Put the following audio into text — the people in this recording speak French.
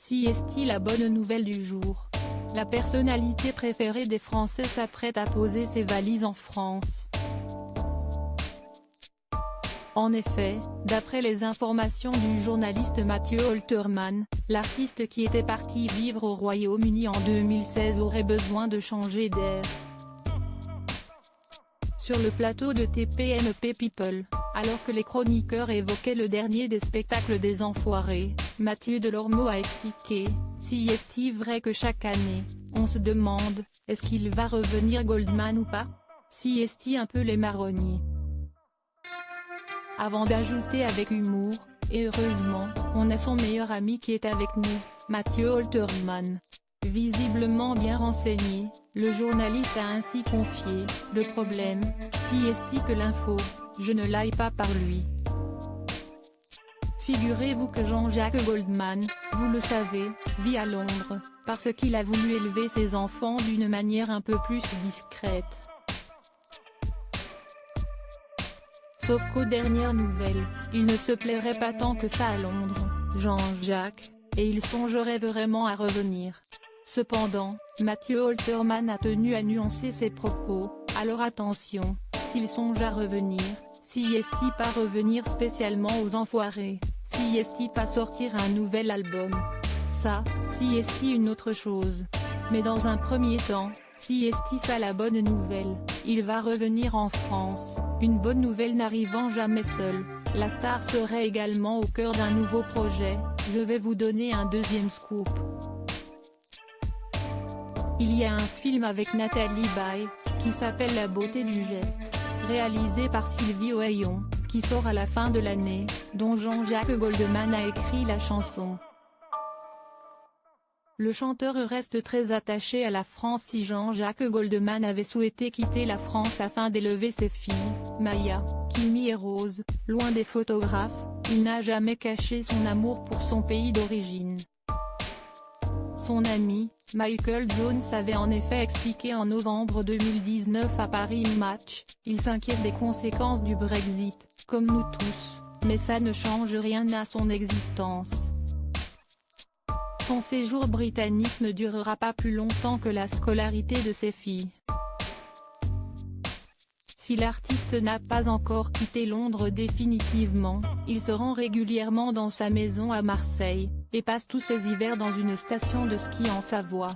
Si est-il la bonne nouvelle du jour? La personnalité préférée des Français s'apprête à poser ses valises en France. En effet, d'après les informations du journaliste Mathieu Holtermann, l'artiste qui était parti vivre au Royaume-Uni en 2016 aurait besoin de changer d'air. Sur le plateau de TPMP People, alors que les chroniqueurs évoquaient le dernier des spectacles des Enfoirés, Mathieu Delormeau a expliqué: si est-il vrai que chaque année, on se demande, est-ce qu'il va revenir Goldman ou pas? Si est-il un peu les marronniers? Avant d'ajouter avec humour, et heureusement, on a son meilleur ami qui est avec nous, Mathieu Holtermann. Visiblement bien renseigné, le journaliste a ainsi confié: le problème, si est-il que l'info, je ne l'aille pas par lui. Figurez-vous que Jean-Jacques Goldman, vous le savez, vit à Londres, parce qu'il a voulu élever ses enfants d'une manière un peu plus discrète. Sauf qu'aux dernières nouvelles, il ne se plairait pas tant que ça à Londres, Jean-Jacques, et il songerait vraiment à revenir. Cependant, Mathieu Holtermann a tenu à nuancer ses propos, alors attention, s'il songe à revenir, si est-il pas revenir spécialement aux Enfoirés, si est-il pas sortir un nouvel album. Ça, si est-il une autre chose. Mais dans un premier temps, si est-il ça la bonne nouvelle, il va revenir en France. Une bonne nouvelle n'arrivant jamais seule, la star serait également au cœur d'un nouveau projet. Je vais vous donner un deuxième scoop. Il y a un film avec Nathalie Baye, qui s'appelle La beauté du geste, réalisé par Sylvie Ohayon, qui sort à la fin de l'année, dont Jean-Jacques Goldman a écrit la chanson. Le chanteur reste très attaché à la France. Si Jean-Jacques Goldman avait souhaité quitter la France afin d'élever ses filles, Maya, Kimi et Rose, loin des photographes, il n'a jamais caché son amour pour son pays d'origine. Son ami, Michael Jones avait en effet expliqué en novembre 2019 à Paris Match, il s'inquiète des conséquences du Brexit, comme nous tous, mais ça ne change rien à son existence. Son séjour britannique ne durera pas plus longtemps que la scolarité de ses filles. Si l'artiste n'a pas encore quitté Londres définitivement, il se rend régulièrement dans sa maison à Marseille, et passe tous ses hivers dans une station de ski en Savoie.